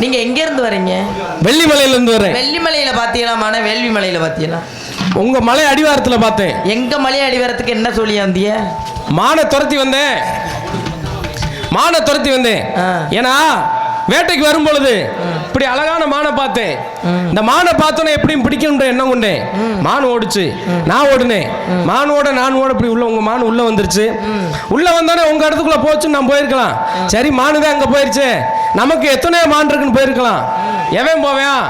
நீங்க எங்க இருந்து வரீங்க? வெள்ளிமலையில இருந்து வரேன். வெள்ளிமலையில பாத்தீங்களா மான? வேள்வி மலையில பாத்தீங்களா? உங்க மலை அடிவாரத்துல பார்த்தேன். எங்க மலை அடிவாரத்துக்கு என்ன சொல்லி வந்திய? மானை துரத்தி வந்தேன். மானை துரத்தி வந்தேன். ஏன்னா வேட்டைக்கு வரும் பொழுது இப்படி அழகான மானை பார்த்தேன். இந்த மானை பார்த்தோன்னே எப்படியும் பிடிக்கணுன்ற எண்ணம் கொண்டேன். மான் ஓடுச்சு, நான் ஓடுனேன். மானோட நான் ஓட இப்படி உள்ள உங்க மான் உள்ள வந்துருச்சு. உள்ள வந்தோடனே உங்க இடத்துக்குள்ள போச்சுன்னு நான் போயிருக்கலாம். சரி மானு தான் அங்க போயிருச்சு, நமக்கு எத்தனையோ மான் இருக்குன்னு போயிருக்கலாம். எவன் போவேன்?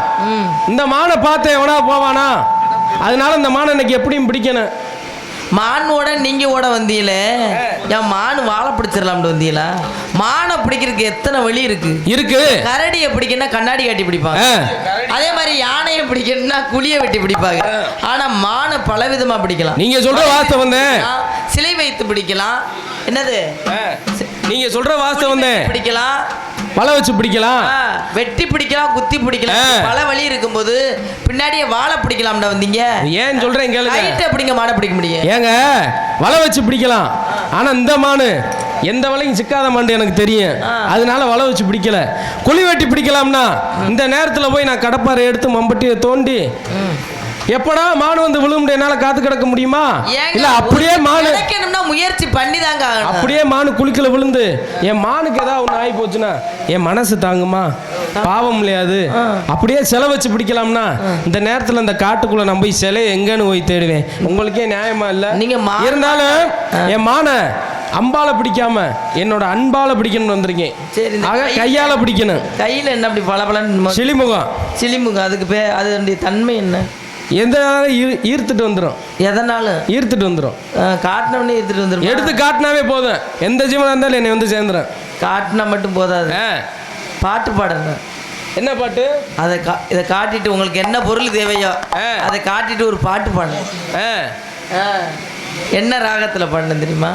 இந்த மானை பார்த்தேன், எவனா போவானா? அதனால இந்த மானை எனக்கு எப்படியும் பிடிக்கணும். மானோட நீங்க ஓட வந்தீங்களே, என் மான் வாழை பிடிச்சிடலாம்னு வந்தீங்களா? மானை பிடிக்கிறதுக்கு எத்தனை வழி இருக்கு. கரடியை பிடிக்கணும்னா கண்ணாடி காட்டி பிடிப்பாங்க, அதே மாதிரி யானையை பிடிக்கணும்னா குழியை வெட்டி பிடிப்பாங்க. ஆனா மானை பல விதமா பிடிக்கலாம். நீங்க சொல்ற வாஸ்தவம் தான். சிலை வைத்து பிடிக்கலாம். என்னது நீங்க சொல்ற வாஸ்தவம் தான். பிடிக்கலாம், பழ வச்சு பிடிக்கலாம், வெட்டி பிடிக்கலாம், குத்தி பிடிக்கலாம். பல வழி இருக்கும்போது பின்னாடியே வாழை பிடிக்கலாம்டா வந்தீங்க. ஏன் சொல்றேன் கேளுங்க. கைட்ட பிடிங்க மானை பிடிக்க முடியும். ஏங்க வலை வச்சு பிடிக்கலாம், ஆனா இந்த மானு எந்த வலையும் சிக்காத மாண்டு எனக்கு தெரியும். அதனால வலை வச்சு பிடிக்கல. குழி வெட்டி பிடிக்கலாம்னா இந்த நேரத்துல போய் நான் கடப்பாரை எடுத்து மம்பட்டியை தோண்டி எப்படா மானு வந்து விழும் என்னால காத்து கிடக்க முடியுமா? இல்ல அப்படியே மானு முயற்சி பண்ணி தாங்க. அப்படியே மானு குளிக்கல விழுந்து என் மானுக்கு ஏதாவது ஒண்ணு ஆகி போச்சுன்னா என் மனசு தாங்குமா? பாவம் இல்லையாது. அப்படியே சிலை வச்சு பிடிக்கலாம்னா இந்த நேரத்துல இந்த காட்டுக்குள்ள நான் போய் சிலை எங்கன்னு போய் தேடுவேன். உங்களுக்கே நியாயமா இல்ல? நீங்க இருந்தாலும் என் மானை அம்பால பிடிக்காம என்னோட அன்பால பிடிக்கணும்னு வந்திருக்கேன். ஆக கையால பிடிக்கணும். கையில என்ன அப்படி பளபளன்னு சிலிமுகம்? சிலிமுகம் அதுக்கு அதனுடைய தன்மை என்ன? எந்த ஈர்த்துட்டு வந்துடும். எதனால ஈர்த்துட்டு வந்துடும்? காட்டினவனே ஈர்த்துட்டு வந்துடும். எடுத்து காட்டினாவே போதும், எந்த ஜீவனா இருந்தாலும் என்னை வந்து சேர்ந்துடும். காட்டினா மட்டும் போதாது, பாட்டு பாடுங்க. என்ன பாட்டு? இதை காட்டிட்டு உங்களுக்கு என்ன பொருள் தேவையோ அதை காட்டிட்டு ஒரு பாட்டு பாடுங்க. என்ன ராகத்துல பாடணும் தெரியுமா?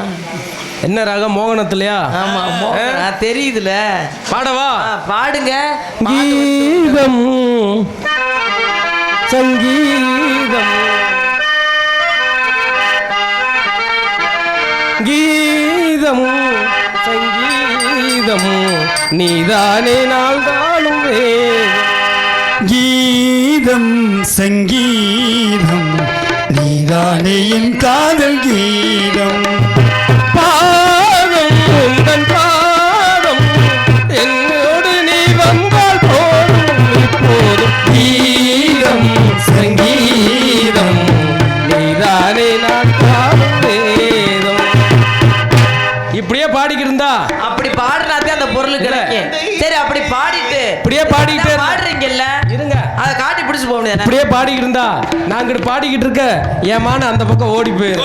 என்ன ராகம்? மோகனத்துலயா? ஆமா தெரியுதுல. பாடவா? பாடுங்க. கீதம் சங்கீதம் கீதம் சங்கீதம் நீதானே நாள் தாழும் கீதம் சங்கீதம் நீதானே என் காதல் கீதம் பாதம் உந்தன் பாதம் என்னோடு நீ வந்தால் போதும் இப்போதும் கீதம் சங்கீதம் நீதானே நான் பாடும் வேதம். இப்படியே பாடிக்கிட்டு இருந்தா அப்படி பாடினாதே அந்த பொருள் கிடைக்கும். சரி அப்படி பாடிட்டு இப்படியே பாடிட்டு பாடுறீங்கல்ல, இருங்க அதை காட்டி பிடிச்சு போக முடியாது. இப்படியே பாடிக்கிட்டு இருந்தா நாங்க பாடிக்கிட்டு இருக்க ஏமான அந்த பக்கம் ஓடி போயிரு.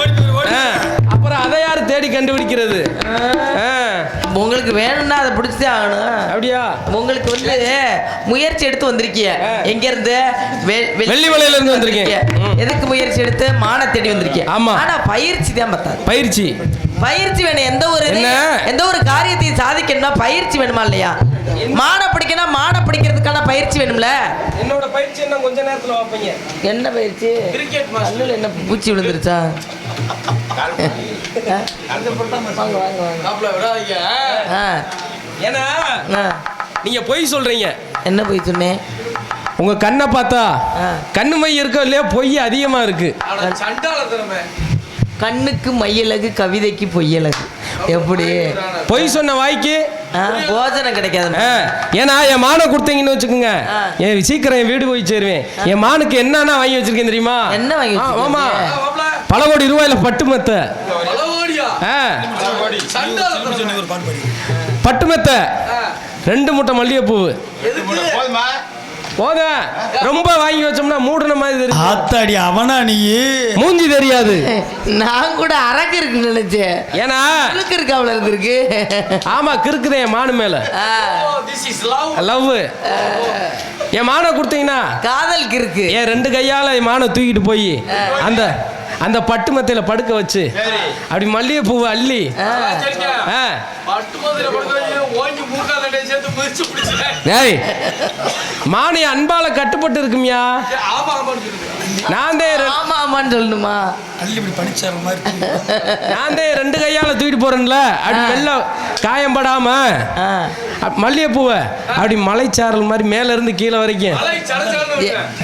அப்புறம் அதை யாரு தேடி கண்டுபிடிக்கிறது? உங்களுக்கு வேணும்னா அதை பிடிச்சதே ஆகணும். அப்படியா? உங்களுக்கு வந்து முயற்சி எடுத்து வந்திருக்கீங்க. எங்க இருந்து? வெள்ளிமலையில இருந்து வந்திருக்கீங்க. எதுக்கு முயற்சி எடுத்து? மான தேடி வந்திருக்கீங்க. ஆமா. ஆனா பயிற்சி தான் பத்தாது. பயிற்சி வேணும். எந்த ஒரு காரியத்தையும் சாதிக்கணும்னா பயிற்சி வேணுமா இல்லையா? மான பிடிக்கணும், மான பிடிக்கிறதுக்கான பயிற்சி வேணும்ல. என்னோட பயிற்சி என்ன கொஞ்ச நேரத்துல வைப்பீங்க. என்ன பயிற்சி? கிரிக்கெட். கண்ணுல என்ன பூச்சி விழுந்துருச்சா? நீங்க பொய் சொல்றீங்க. என்ன பொய் சொன்னேன்? உங்க கண்ணை பார்த்தா கண்ணு மை இருக்க இல்லையா? பொய் அதிகமா இருக்கு. கண்ணுக்கு மையலகு, கவிதைக்கு பொய்யலகு. எப்படி? பொய் சொன்ன வாய்க்கு போஜனம் கிடைக்காது. ஏன்னா என் மானை கொடுத்தீங்கன்னு வச்சுக்கோங்க, என் சீக்கிரம் என் வீடு போய் சேருவேன். என் மானுக்கு என்னன்னா வாங்கி வச்சிருக்கேன் தெரியுமா? என்ன வாங்கி? ஆமா, பல கோடி ரூபாயில பட்டு மெத்த. பட்டு மெத்த 2 மூட்டை மல்லிகைப்பூ போதும். ரொம்ப வாங்கி வச்சோம்னா மூடுன மாதிரி தெரியும். ஆத்தாடி அவனா நீ மூஞ்சி தெரியாது. நான் கூட அரக்கு இருக்குன்னு நினைச்சேன். ஏன்னா கிறுக்கு இருக்கு, அவ்வளவு இருக்கு. ஆமா கிறுக்குதேன் மானு மேல. லவ். என் மானை கொடுத்தீங்கன்னா காதல் கிறுக்கு. என் 2 கையால என் மானை தூக்கிட்டு போய் அந்த பட்டு மெத்தையில படுக்க வச்சு அப்படி மல்லிகை பூவை அள்ளி மானி அன்பால கட்டுப்பட்டு இருக்குமியா. நான் சொல்லணுமா? நான் 2 கையால தூக்கிட்டு போறேன்ல, அப்படி வெள்ள காயம் படாம மல்லிகைப்பூவை அப்படி மலைச்சாரல் மாதிரி மேல இருந்து கீழே வரைக்கும்.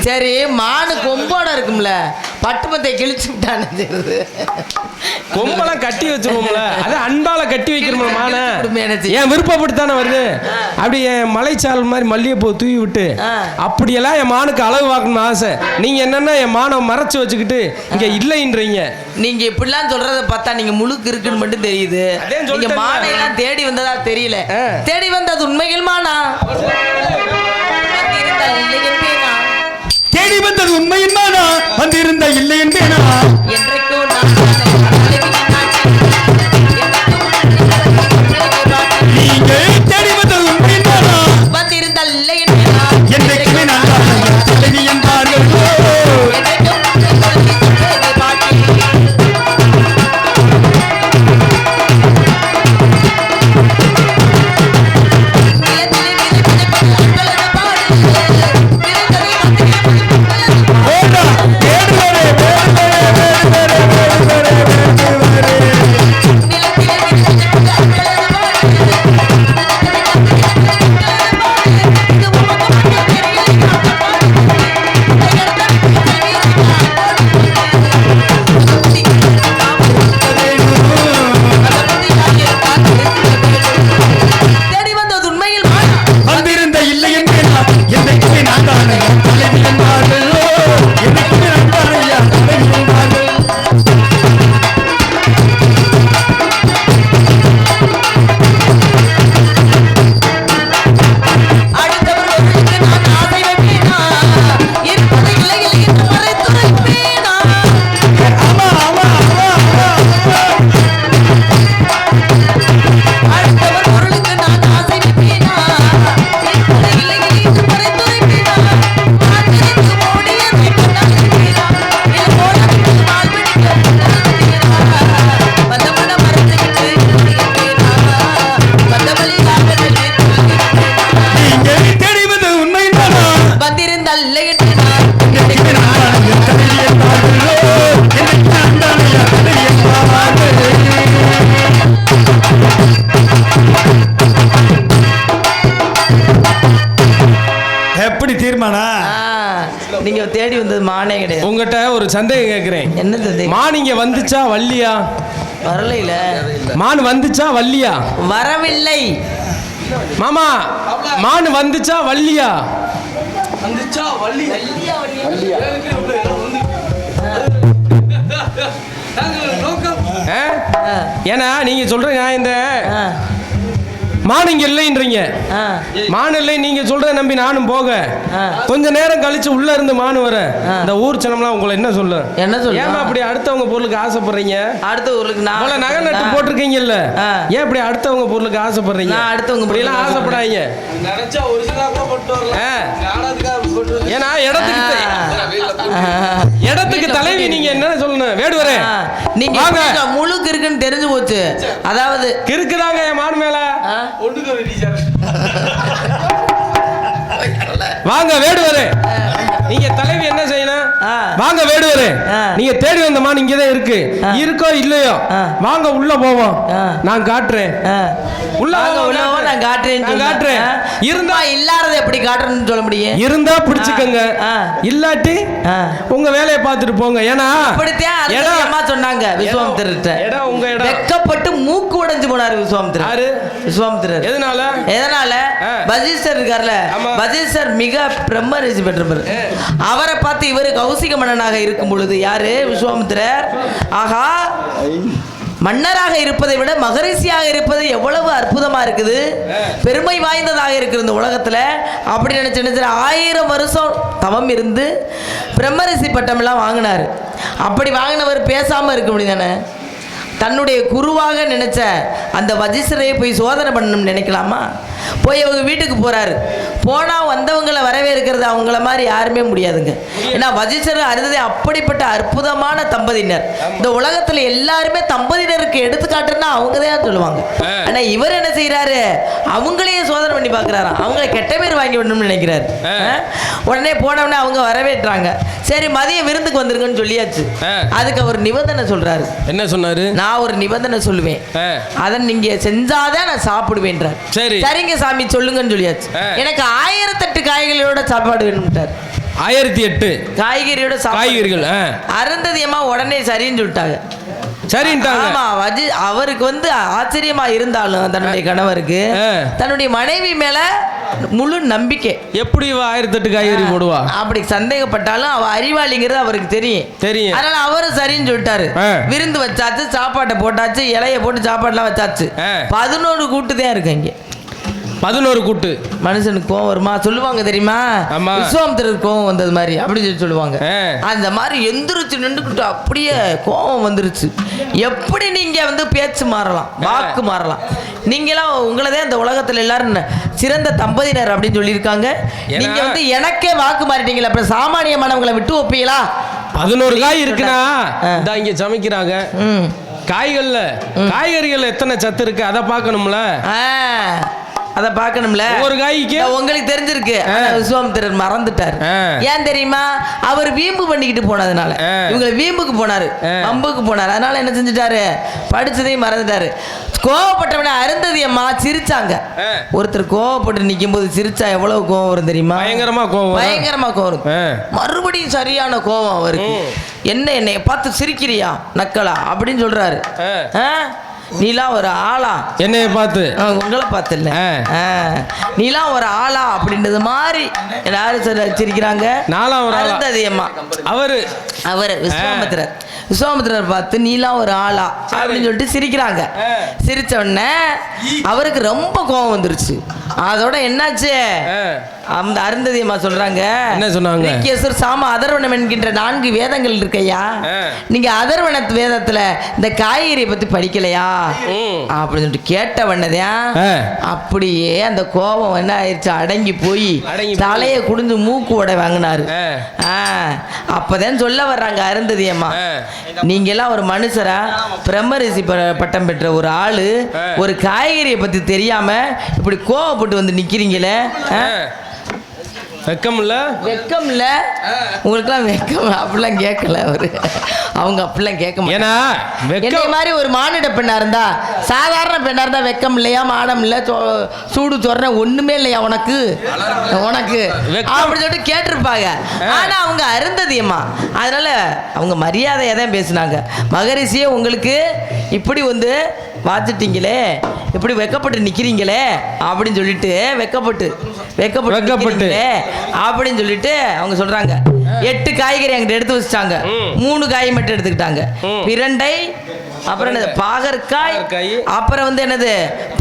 சரி, மானு கொம்போட இருக்கும்ல, பட்டுமத்தை கிழிச்சு விட்டானு. கொம்பெல்லாம் கட்டி வச்சிருவோம்ல, அது அன்பால கட்டி வைக்கிறோம்ல மானை. எனக்கு என் விருப்பப்பட்டுத்தானே வருது. அப்படி என் மலைச்சாரல் மாதிரி மல்லிகைப்பூ தூவி விட்டு அப்படியெல்லாம் என் மானுக்கு அளவு பார்க்கணும்னு ஆசை. நீங்க என்னன்னா என் மானை மறைச்சு வச்சுக்கிட்டு இங்க இல்லைன்றீங்க. நீங்க இப்படிலாம் சொல்றத பார்த்தா நீங்க முழுக்கு இருக்குன்னு மட்டும் தெரியுது. நீங்க மானையெல்லாம் தேடி வந்ததா தெரியல. தேடி வந்தது உண்மையில் மானா? தேடி வந்தது உண்மையின் மானா? வந்திருந்த இல்லை என்பேனா? என்றைக்கும் நீங்கள் தேடி வந்தது உண்மையின் மானா? வந்திருந்தால் இல்லை என்பேனா? என்றைக்குமே நான் தலைவி என்பார்கள். எப்படி தீர்மானா? நீங்க தேடி வந்தது மானே கிடையாது. உங்ககிட்ட ஒரு சந்தேகம் கேட்கிறேன். என்ன சந்தேகம்? மான் இங்க வந்துச்சா வள்ளியா? வரலையில. மான் வந்துச்சா வள்ளியா? வரவில்லை. மாமா, மான் வந்துச்சா வள்ளியா? வந்துச்சா வள்ளி ஏன்னா நீங்க சொல்றீங்க இந்த மான் இங்க இல்லைன்றீங்க. மான் இல்லை நீங்க சொல்ற நம்பி நானும் போக கொஞ்ச நேரம் கழிச்சு உள்ள இருந்து மான் வர இந்த ஊர் சனம்லாம் உங்களை என்ன சொல்ல? என்ன சொல்ல? ஏன் அப்படி அடுத்தவங்க பொருளுக்கு ஆசைப்படுறீங்க? அடுத்த ஊருக்கு நான் நகை நட்டு போட்டிருக்கீங்கல்ல, ஏன் இப்படி அடுத்தவங்க பொருளுக்கு ஆசைப்படுறீங்க? நான் அடுத்தவங்க இப்படி எல்லாம் ஆசைப்படாதீங்க. நினைச்சா ஒரிஜினலா கூட போட்டு வரலாம். ஏன்னா இடத்துக்கு தலைவி நீங்க என்ன சொல்லணும்? வேடுவரே நீங்க முழுக்கு இருக்குன்னு தெரிஞ்சு போச்சு. அதாவது கிறுக்குதாங்க என் மான் மேல. வாங்க வேடுவரே, நீங்க தலைவி என்ன செய்யணும்? வாங்க வேடுவரே, நீங்க தேடி வந்த மான் இங்கதான் இருக்கு. இருக்கோ இல்லையோ வாங்க உள்ள போவோம், நான் காட்டுறேன். உள்ள நான் காட்டுறேன். இருந்தா இல்லாதது எப்படி காட்டுறேன்னு சொல்ல முடியும்? இருந்தா பிடிச்சுக்கங்க, இல்லாட்டி உங்க வேலையை பார்த்துட்டு போங்க. ஏன்னா அம்மா சொன்னாங்க விஸ்வாமித்திரர்கிட்ட, உங்க இடம் வெக்கப்பட்டு மூக்கு உடைஞ்சு போனாரு விஸ்வாமித்திரர். விஸ்வாமித்திரர் எதனால? வசிஷ்டர் இருக்கார்ல, வசிஷ்டர் மிக பிரம்ம ரிஷி பெற்றவர். அவரை பார்த்து இவரு கௌசிக மன்னனாக இருக்கும் பொழுது யாரு விஸ்வாமித்திரர், ஆகா மன்னராக இருப்பதை விட மகரிஷியாக இருப்பது எவ்வளவு அற்புதமா இருக்குது, பெருமை வாய்ந்ததாக இருக்குது இந்த உலகத்துல. அப்படி நினைச்சு 1000 வருஷம் தவம் இருந்து பிரம்மரிஷி பட்டம் எல்லாம் வாங்கினாரு. அப்படி வாங்கினவர் பேசாம இருக்க முடியுதானே? தன்னுடைய குருவாக நினைச்ச அந்த வசிஷ்டரையை போய் சோதனை பண்ணணும்னு நினைக்கலாமா? போய் அவங்க வீட்டுக்கு போறாரு. போனா வந்தவங்களை வரவேற்கிறது அவங்கள மாதிரி யாருமே முடியாதுங்க. ஏன்னா வசிஷ்டர் அருந்ததே அப்படிப்பட்ட அற்புதமான தம்பதியினர். இந்த உலகத்துல எல்லாருமே தம்பதியினருக்கு எடுத்துக்காட்டுன்னா அவங்க தான் சொல்லுவாங்க. ஆனா இவர் என்ன செய்யறாரு? அவங்களையே சோதனை பண்ணி பாக்குறாராம். அவங்களை கெட்ட பேர் வாங்கி விடணும்னு நினைக்கிறாரு. உடனே போனவொடனே அவங்க வரவேற்றாங்க. சரி மதியம் விருந்துக்கு வந்துருங்கன்னு சொல்லியாச்சு. அதுக்கு அவர் நிபந்தனை சொல்றாரு. என்ன சொன்னாரு? நான் ஒரு நிபந்தனை சொல்லுவேன், அதை நீங்க செஞ்சாதான் நான் சாப்பிடுவேன்றார். சரி சரிங்க சாமி சொல்லுங்கன்னு சொல்லியாச்சு. எனக்கு 1008 காய்கறிகளோட சாப்பாடு வேணும்ட்டார். 1008 காய்கறியோட காய்கறிகள். அருந்ததி அம்மா உடனே சரின்னு சொல்லிட்டாங்க. சரின்ட்டாங்க. ஆமா, அவருக்கு வந்து ஆச்சரியமா இருந்தாலும் தன்னுடைய கணவருக்கு தன்னுடைய மனைவி மேல முழு நம்பிக்கை. எப்படி 1008 காய்கறி போடுவா அப்படி சந்தேகப்பட்டாலும் அவ அறிவாளிங்கிறது அவருக்கு தெரியும். அதனால அவரும் சரின்னு சொல்லிட்டாரு. விருந்து வச்சாச்சு, சாப்பாட்டை போட்டாச்சு, இலைய போட்டு சாப்பாடுலாம் வச்சாச்சு. 11 கூட்டு தான் இருக்கு இங்க. 11 கூட்டு. மனுஷனுக்கு கோவம் வருமா சொல்லுவாங்க தெரியுமா? விஸ்வாமித்திரருக்கு கோவம் வந்தது மாதிரி அப்படின்னு சொல்லி சொல்லுவாங்க. அந்த மாதிரி எந்திரிச்சு நின்றுக்கிட்டு அப்படியே கோவம் வந்துருச்சு. எப்படி நீங்க வந்து பேச்சு மாறலாம், வாக்கு மாறலாம்? நீங்களாம் உங்களதே அந்த உலகத்துல எல்லாரும் சிறந்த தம்பதியினர் அப்படின்னு சொல்லியிருக்காங்க. நீங்க வந்து எனக்கே வாக்கு மாறிட்டீங்களா? அப்புறம் சாமானியமானவங்களை விட்டு ஒப்பீங்களா? 11 காய் இருக்குன்னா இங்க சமைக்கிறாங்க. காய்கறிகள் எத்தனை சத்து இருக்கு அதை பார்க்கணும்ல. அதை பார்க்கணும்ல. ஒரு காய்க்கு உங்களுக்கு தெரிஞ்சிருக்கு, விஸ்வாமித்திரர் மறந்துட்டாரு. ஏன் தெரியுமா? அவர் வீம்பு பண்ணிக்கிட்டு போனதுனால. இவங்களை வீம்புக்கு போனாரு, வம்புக்கு போனாரு. அதனால என்ன செஞ்சுட்டாரு? படிச்சதையும் மறந்துட்டாரு. கோவப்பட்டவன அருந்ததி அம்மா சிரிச்சாங்க. ஒருத்தர் கோவப்பட்டு நிற்கும் போது சிரிச்சா எவ்வளவு கோவம் வரும் தெரியுமா? பயங்கரமா கோவம் வரும். மறுபடியும் சரியான கோவம் அவருக்கு. என்னைய பார்த்து சிரிக்கிறியா நக்கலா அப்படின்னு சொல்றாரு. நீலாம் ஒரு ஆளா? என்னைய பார்த்து? உங்களை பார்த்து இல்ல, நீலாம் ஒரு ஆளா அப்படின்றது மாதிரி எல்லாரும் சிரிக்கிறாங்க. அருந்ததி அம்மா அவரு விஸ்வாமித்திரர் பார்த்து நீலாம் ஒரு ஆளா அப்படின்னு சொல்லிட்டு சிரிக்கிறாங்க. சிரிச்ச உடனே அவருக்கு ரொம்ப கோபம் வந்துருச்சு. அதோட என்னாச்சு? அந்த அருந்ததி அம்மா சொல்றாங்க, என்ன சொன்னாங்க? சாம அதர்வனம் என்கின்ற 4 வேதங்கள் இருக்கையா, நீங்க அதர்வன வேதத்துல இந்த காய்கறியை பத்தி படிக்கலையா அப்படின்னு சொல்லிட்டு கேட்ட உடனேதான் அப்படியே அந்த கோபம் என்ன ஆயிடுச்சு, அடங்கி போய் தலையை குடிஞ்சு மூக்கு உடை வாங்கினாரு. அப்பதான் சொல்ல வர்றாங்க அருந்ததி அம்மா, நீங்க எல்லாம் ஒரு மனுஷரா, பிரம்மரிஷி பட்டம் பெற்ற ஒரு ஆளு, ஒரு காய்கறியை பத்தி தெரியாம இப்படி கோவப்பட்டு வந்து நிக்கிறீங்களே, வெக்கம் இல்ல உங்களுக்குலாம் வெக்கம்? அப்படிலாம் கேட்கல அவரு. அவங்க அப்படிலாம் கேட்க மாட்டாங்க. மாதிரி ஒரு மானிட பெண்ணா இருந்தா, சாதாரண பெண்ணா இருந்தா வெக்கம் இல்லையா, மானம் இல்ல, சூடு சொரணை ஒண்ணுமே இல்லையா உனக்கு அப்படி சொல்லிட்டு கேட்டிருப்பாங்க. ஆனா அவங்க அருந்ததியம்மா, அதனால அவங்க மரியாதையா தான் பேசினாங்க. மகரிஷியே உங்களுக்கு இப்படி வந்து வாச்சிட்டீங்களே, இப்படி வெக்கப்பட்டு நிக்கிறீங்களே அப்படின்னு சொல்லிட்டு வெக்கப்பட்டு அப்படின்னு சொல்லிட்டு அவங்க சொல்றாங்க. 8 காய்கறி அங்கிட்ட எடுத்து வச்சுட்டாங்க. 3 காய் மட்டும் எடுத்துக்கிட்டாங்க. பிரண்டை, அப்புறம் என்னது பாகற்காய், அப்புறம் வந்து என்னது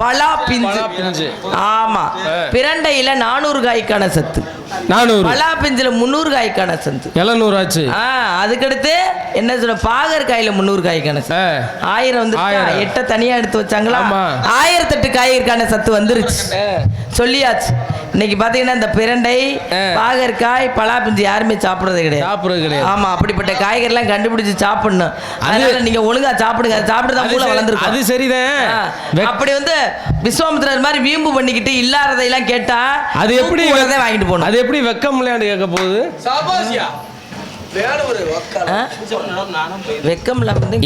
பலா பிஞ்சு. ஆமா, பிரண்டையில 400 காய்க்கான சத்து, 400 பலா பிஞ்சுல 300 காய்க்கான சத்து, 700 ஆச்சு. அதுக்கடுத்து என்ன சொல்ல, பாகற்காயில 300 காய்க்கான சத்து, 1000 வந்து 8 தனியா எடுத்து வச்சாங்களா, 1008 காய்கறிக்கான சத்து வந்துருச்சு. சொல்லியாச்சு. இன்னைக்கு பாத்தீங்கன்னா இந்த பிரண்டை, பாகற்காய், பலா பிஞ்சு யாருமே சாப்பிடுறது கிடையாது. ஆமா, அப்படிப்பட்ட காய்கறி எல்லாம் கண்டுபிடிச்சு சாப்பிடணும். அதனால நீங்க ஒழுங்கா சாப்பிடுங்க. சாப்பிட்டுதான் மூளை வளர்ந்துருக்கும். அது சரிதான். அப்படி வந்து விஸ்வாமித்திரர் மாதிரி வீம்பு பண்ணிக்கிட்டு இல்லாததையெல்லாம் கேட்டா அது எப்படி வாங்கிட்டு போகணும்? அது எப்படி வெக்கம் இல்லையான்னு கேட்க போகுது.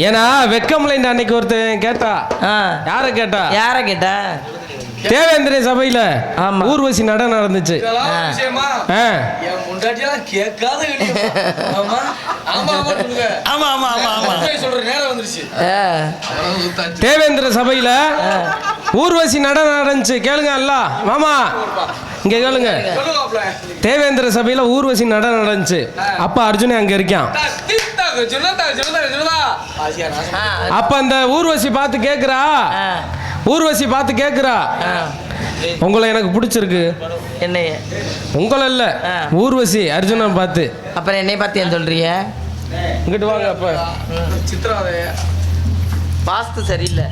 ஏன்னா வெக்கம் இல்லை. அன்னைக்கு ஒருத்தன் கேட்டா, யார கேட்டா தேவேந்திர சபையில ஊர்வசி நடனம் நடந்துச்சு. தேவேந்திர சபையில ஊர்வசி நடனம் நடந்துச்சு. கேளுங்க அல்ல மாமா, இங்க கேளுங்க. தேவேந்திர சபையில ஊர்வசி நடனம் நடந்துச்சு. அப்ப அர்ஜுனன் அங்க இருக்கான். அப்ப அந்த ஊர்வசி பார்த்து கேக்குறா, உங்களை எனக்கு பிடிச்சிருக்கு. என்னைய? உங்களை இல்ல, ஊர்வசி அர்ஜுனன் பார்த்து. அப்புறம் என்னை பார்த்து ஏன் சொல்றீங்க? இங்கிட்டு வாங்க. அப்ப சித்திரவதை வாஸ்து சரியில்லை.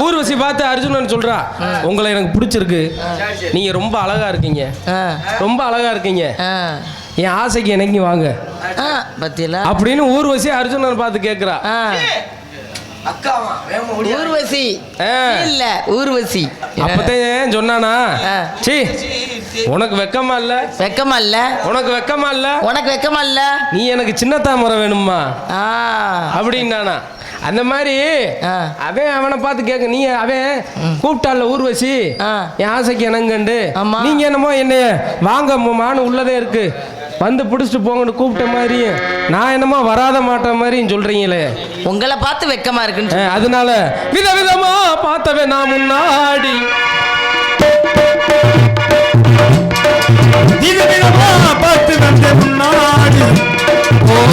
ஊர்வசி பார்த்து அர்ஜுனன் சொல்றா, உங்களை எனக்கு பிடிச்சிருக்கு, நீங்க ரொம்ப அழகா இருக்கீங்க, என் ஆசைக்கு எனக்கு வாங்க அப்படின்னு ஊர்வசி அர்ஜுனன் பார்த்து கேக்குறா. அக்காவா வேமா ஓடி ஊர்வசி ஆ. இல்ல ஊர்வசி. அப்பதான் சொன்னானா ஆ. சீ உனக்கு வெக்கமா இல்ல வெக்கமா இல்ல உனக்கு வெக்கமா இல்ல உனக்கு வெக்கமா இல்ல நீ எனக்கு சின்ன தாமரை வேணுமா ஆ. அப்படின்னானா அந்த மாதிரி ஆ. அவன் அவனை பார்த்து கேட்க நீ அவன் கூப்பிட்டால ஊர்வசி ஆ. என் ஆசைக்கு என்னங்கண்டு ஆமா. நீங்க என்னமோ என்னைய வாங்க மானு உள்ளதே இருக்கு வந்து பிடிச்சிட்டு போங்கன்னு கூப்பிட்ட மாதிரி நான் என்னமோ வராத மாட்ட மாதிரியும் சொல்றீங்களே உங்களை பார்த்து வெக்கமா இருக்குன்னு அதனால விதவிதமா பார்த்தவன் நான் முன்னாடி விதவிதமா பார்த்து வந்த முன்னாடி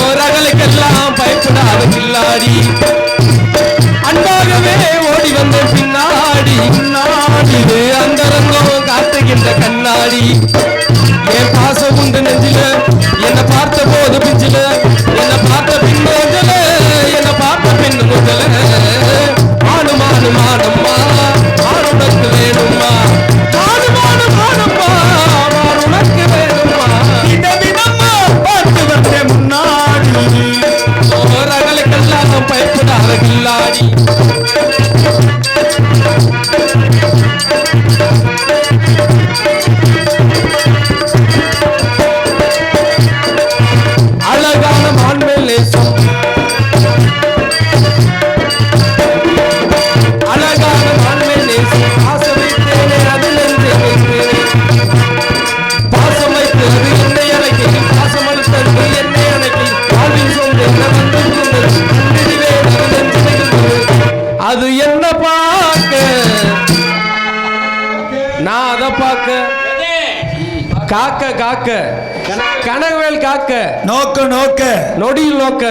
ஓரகளுக்கெல்லாம் பயப்படாத கில்லாடி அன்பாகவே ஓடி வந்த பின்னாடி இது அந்தரங்கம் காட்டுகின்ற கண்ணாடி என் பாசம் உண்டு நெஞ்சில என்னை பார்த்த போது பிஞ்சில என்னை பார்த்த பின் முதல என்னை பார்த்த பின் முதல மானு மானு மானம்மா மானுனக்கு வேணுமா மானு மானு மானம்மா மானுனக்கு வேணுமா விதவிதமா பார்த்து வந்த முன்னாடி ஓரகளுக்கெல்லாம் பயப்படாத கில்லாடி அழகான மான்மேல் நேசம் அழகான மான்மேல் நேசம் பாசம் வைத்தேனே அது நெஞ்சே வைத்தேனே பாசம் வைத்து அது என்னை அணைக்கி பாசம் அழுத்தது என்னை அணைக்கி வாழ்வில் சொந்த என்ன வந்திருந்தது கண்டிடிவே அது நெஞ்சு அது என்ன பார்க்க நான் அதை பார்க்க காக்க காக்க கனகவேல் காக்க நோக்க நோக்க நொடியில் நோக்க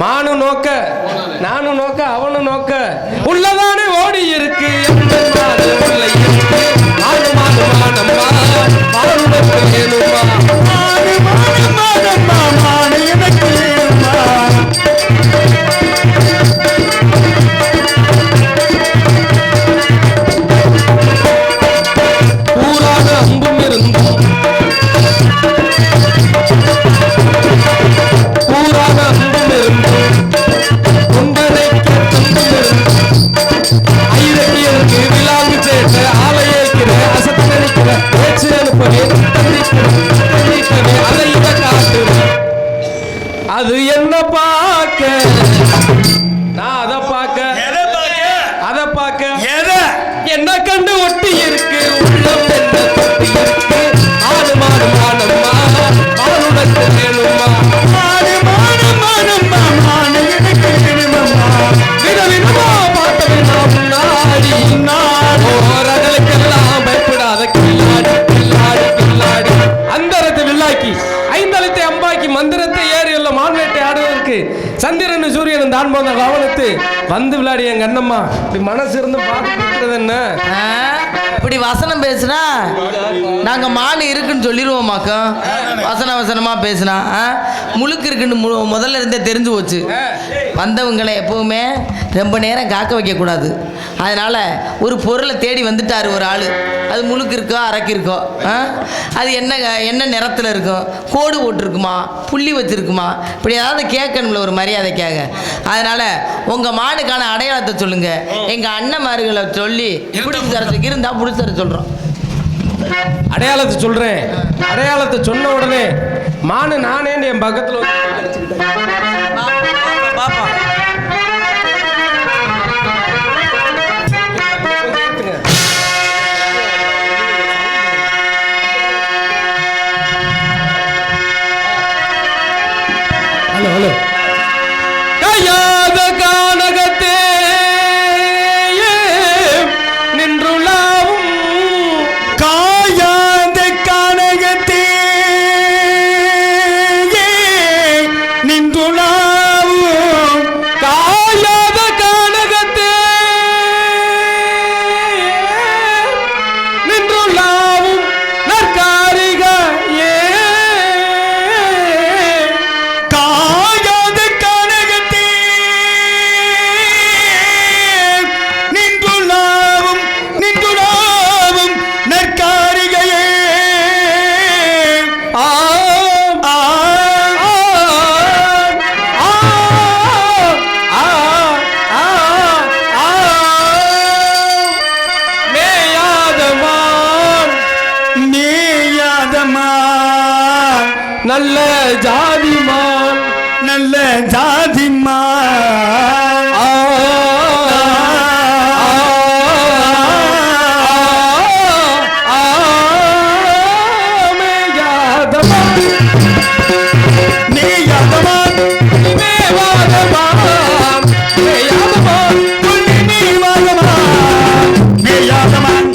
மானு நோக்க நானும் நோக்க அவனும் நோக்க உள்ளதானே ஓடி இருக்கு எங்கள் மானு உள்ள இருக்கு மானு மானு மானம்மா மானுனக்கு வேணுமா மானு மானு மானம்மா மானு எனக்கு வேணுமா பூராக அம்பும் இருந்தும் பூராக அம்பும் இருந்தும் கொண்டனைக்க துன்பம் இருந்தும் ஐரக்கியருக்கு விழாங்கு சேர்த்த ஆலையேக்கிற அசத்து நினைக்கிற பேச்சு அனுப்பவே தந்திக்கவே அதை இதை காட்டுறேன் அது என்ன பார்க்க நான் அதை பார்க்க எதை பார்க்க அதை பார்க்க எதை என்ன கண்டு ஒட்டி இருக்கு உள்ளம் என்ன தொட்டி இருக்கு ஆடு மாடு மானம்மா மானுடத்து வேணுமா மானு மானு மானம்மா மானு எனக்கு வேணுமா விதவிதமா பார்த்தவன் நான் முன்னாடி ஓரகளுக்கெல்லாம் பயப்படாத கில்லாடி கில்லாடி கில்லாடி அந்தரத்தை வில்லாக்கி ஐந்தளத்தை அம்பாக்கி மந்திரத்தை ஏறி உள்ள மான்வேட்டை ஆடுவதற்கு சந்திரன் சூரியன் தான் போன கவனத்து வந்து விளையாடி என் கண்ணம்மா இப்படி மனசு இருந்து பார்த்து என்ன ஆ, இப்படி வசனம் பேசுனா நாங்க மானு இருக்குன்னு சொல்லிடுவோமாக்கா. வசனமா பேசுனா முழுக்கு இருக்குன்னு முதல்ல இருந்தே தெரிஞ்சு போச்சு. வந்தவங்களை எப்பவுமே ரொம்ப நேரம் காக்க வைக்க கூடாது. அதனால ஒரு பொருளை தேடி வந்துட்டாரு ஒரு ஆளு. அது முழுக்கு இருக்கோ அரக்கி இருக்கோ, அது என்ன நிறத்தில் இருக்கும், கோடு போட்டிருக்குமா புள்ளி வச்சிருக்குமா, இப்படி ஏதாவது கேட்கணும்ல ஒரு மரியாதைக்காக. அதனால உங்க மானுக்கான அடையாளத்தை சொல்லுங்க. எங்க அண்ணன்மார்களை சொல்லி பிடிச்சி தர இருந்தா பிடிச்சி தர சொல்றோம். அடையாளத்தை சொல்றேன். அடையாளத்தை சொன்ன உடனே மானு நானே என் பக்கத்துல பாப்பா ஹலோ ஹலோ கையாத கானகத்தே நின்றுளாவும் காயாத கானகத்தே நின்றுளாவும் மான் நல்ல ஜாதி மான் நல்ல ஜாதி மான் நீ யாதமான்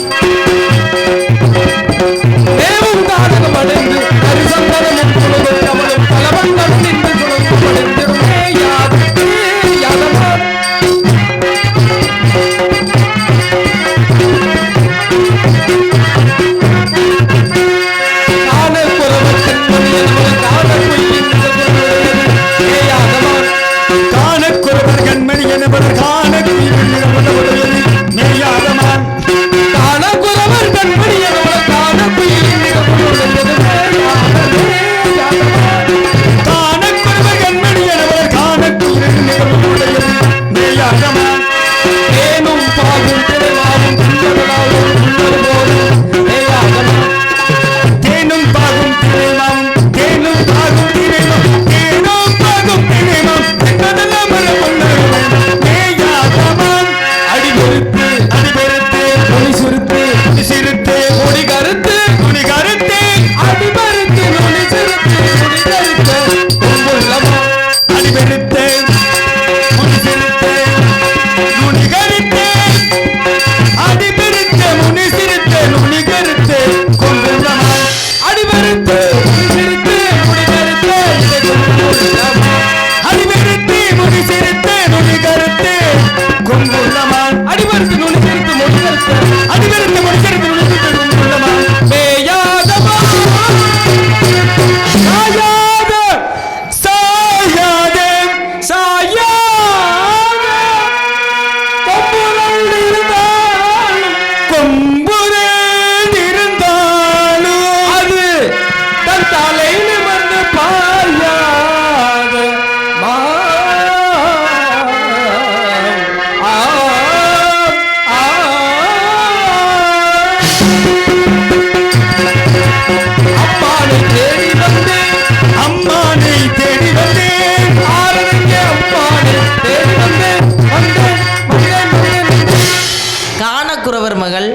காணக்குறவர் மகள்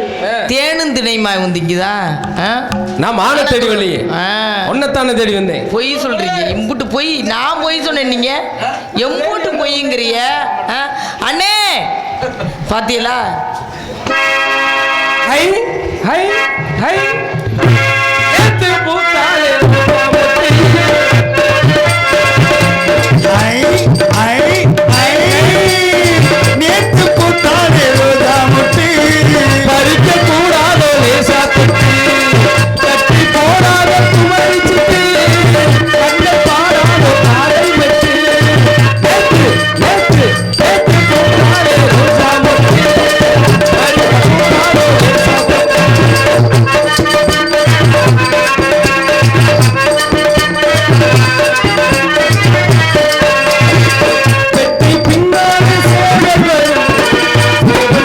தேனும் திணைமாய் வந்தீங்கதா? நான் மான தேடி வரலையே, ஒன்னத்தானே தேடி வந்தேன். பொய் சொல்றீங்க, இம்புட்டு பொய். நான் பொய் சொன்னேன், நீங்க எம்புட்டு பொய்ங்கிறிய? அண்ணே பாத்தீங்களா? ஹை ஹை ஹை ஏத்து பூத்தாலே நேற்று பூத்தாலே ரோஜா முட்டி பறிக்க கூடாதோ லேசா குட்டி கட்டி போடாத குமரி சுட்டி கண்ண பாடாதோ காரை வெட்டி நேற்று நேற்று நேற்று பூத்தாலே ரோஜா முட்டி பறிக்க கூடாதோ லேசா பெட்டி பின்னாலே சேவல்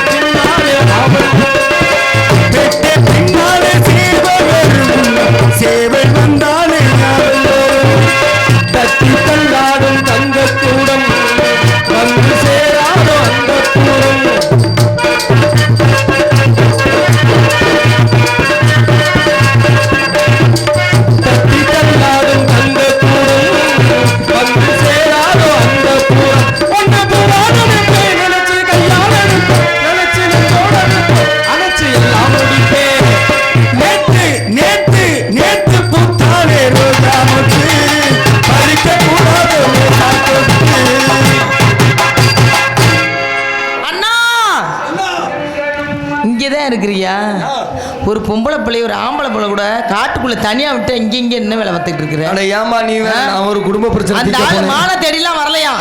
பின்னாலே அவள் பெட்டை பின்னாலே சேவல் வந்தாலே தட்டி தள்ளாடும் தங்கக்கூடம் வந்து சேராதோ அந்த கூடம் தட்டி தள்ளாடும் தங்கக்கூடம் வந்து சேராதோ அந்த கூடம் ஒன்று புராணம் என்று நினைச்சு கையால் எடுப்பேன் நினைச்சு நெஞ்சோட அணைச்சு எல்லாம் முடிப்பேன் நேற்று நேற்று நேற்று பூத்தாலே ரோஜா முட்டி பறிக்க கூடாது அண்ணா இங்கதான் இருக்கிறியா? ஒரு பொம்பளை பிள்ளை ஒரு ஆம்பளை பிள்ளை கூட காட்டுக்குள்ள தனியா விட்டு இங்க என்ன வேலை பார்த்துட்டு இருக்கிற? அட ஏமா நீ வேற, நான் ஒரு குடும்ப பிரச்சனை அந்த தீர்க்க ஆளு போனேன். மான தேடிலாம் வரலையா?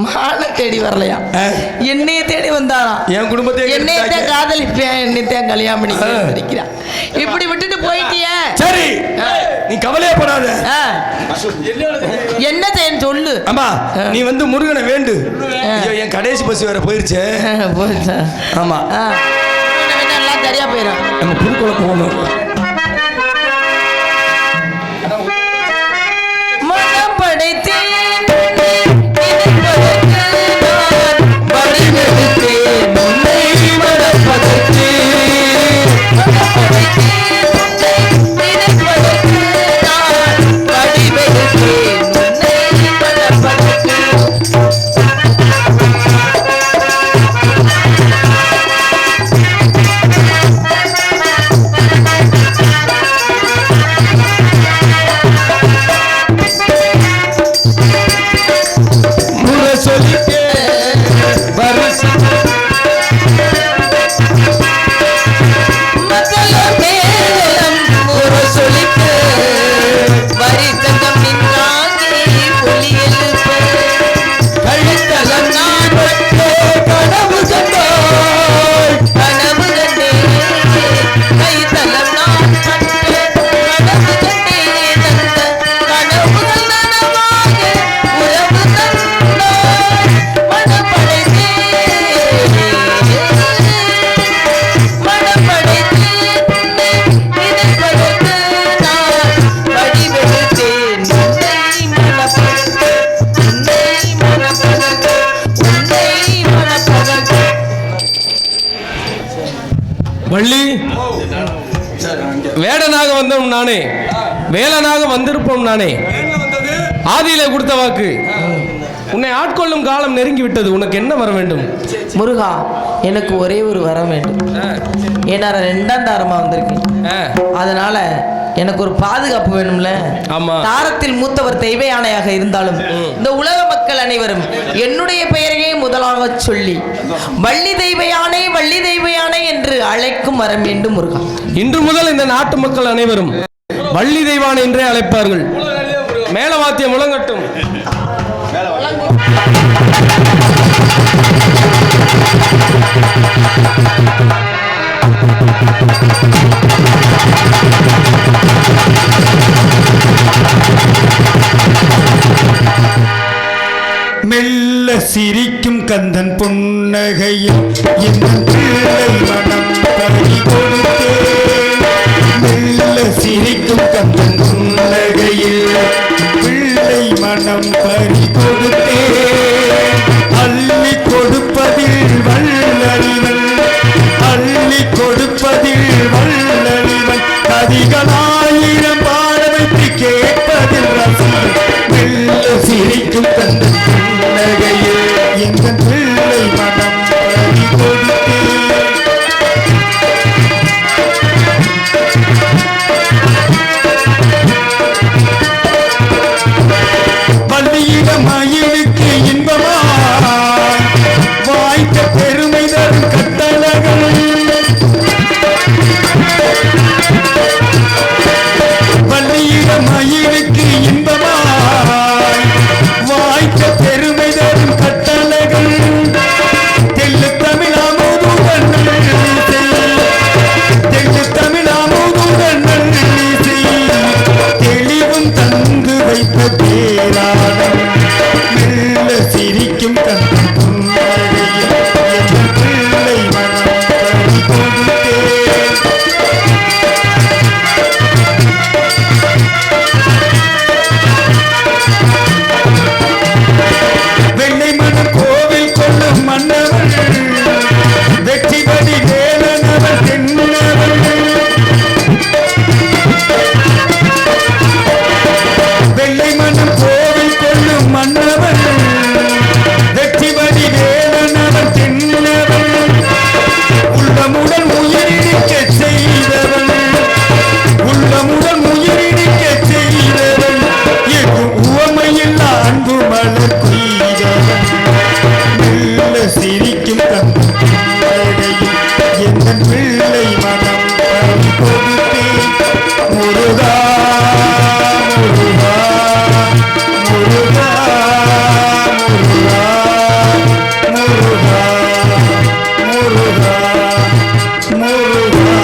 மான தேடி வரலையா? என்னைய தேடி வந்தாரா? என் குடும்பத்தை என்னையத்தான் காதலிப்பேன், என்னையத்தான் கல்யாணம் பண்ணிக்கிறா. இப்படி விட்டுட்டு போயிட்டிய. சரி, நீ கவலையே படாத. என்ன செய்யணும் சொல்லு. அம்மா, நீ வந்து முருகனை வேண்டு. ஐயோ, என் கடைசி பஸ் வேற போயிருச்சு. ஆமா, எல்லாம் சரியா போயிடும். நம்ம புதுக்குள்ள போகணும். வேடனாக வந்தோம் நானே, வேலனாக வந்திருப்போம் நானே. ஆதியிலே கொடுத்த வாக்கு, உன்னை ஆட்கொள்ளும் காலம் நெருங்கி விட்டது. உனக்கு என்ன வர வேண்டும்? முருகா, எனக்கு ஒரே ஒரு வரம் வேண்டும். ஏன்னா 2ஆம் தாரமா வந்திருக்கேன், அதனால எனக்கு ஒரு பாதுகாப்பு வேணும்ல. ஆமா. தாரத்தில் மூத்தவர் தெய்வ யானையாக இருந்தாலும் இந்த உலக மக்கள் அனைவரும் என்னுடைய பெயரையே முதலாக சொல்லி வள்ளி தெய்வ யானை, வள்ளி தெய்வ யானை என்று அழைக்கும் வரம் வேண்டும் முருகா. இன்று முதல் இந்த நாட்டு மக்கள் அனைவரும் வள்ளி தெய்வானை என்றே அழைப்பார்கள். மேளவாத்தியம் முழங்கட்டும். மெல்ல சிரிக்கும் கந்தன் புன்னகையில் என் பிள்ளை மனம் பறி கொடுத்தேன். மெல்ல சிரிக்கும் கந்தன் புன்னகையில் பிள்ளை மனம் பறி கொடுத்தேன். அள்ளி கொடுப்பதில் வள்ளலிவன், அள்ளி கொடுப்பதில் வள்ளலிவன், கதிகளாயிரம் பாட வைத்து கேட்பதில் ரசம். மெல்ல சிரிக்கும் கந்தன் புன்னகையில் எங்கள் பிள்ளை மனம் பறி கொடுத்தேன். பள்ளியிட மயிலுக்கு இன்பமாய் வாய்த்த பெருமை தரும் கட்டளகள். பள்ளியிட மயிலுக்கு இன்பமாய் வாய்த்த பெருமை தரும் கட்டளைகள். தெல்லு தமிழாமுதுடன் தெல்லு தமிழாமுதுடன் தெளிவும் தந்து வைத்த பேராளம். மெல்ல சிரிக்கும் கந்தன் புன்னகையில் என் பிள்ளை மனம் பறி கொடுத்தேன். வெள்ளை மனம் கோவில் கொள்ளும் மன்னவள், வெற்றிபடி வேலனவள் தென்னவள். வெள்ளை மனம் கோவில் கொள்ளும் மன்னவள், வெற்றிபடி வேலனவள் தென்னவள். உள்ளமுடன் உயிரிழிக்க செய்தவள், உள்ளமுடன் உயிரிழிக்க செய்தவள். எங்கும் உவமையில்லா அன்பு மலர் கொய்தவள். மெல்ல சிரிக்கும் கந்தன் புன்னகையில் என் பிள்ளை மனம் பறி கொடுத்தேன். முருகா முருகா முருகா முருகா முருகா முருகா முருகா.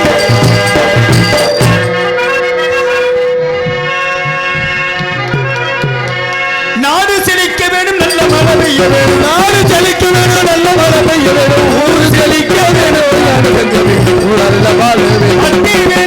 நாடு செழிக்க வேணும், நல்ல மழை பெய்ய வேணும். நாடு செழிக்க வேணும், நல்ல மழை பெய்ய வேணும். ஊர் செழிக்க வேணும், நாடு செழிக்க வேணும். ஊர் நல்ல வாழ வேணும்.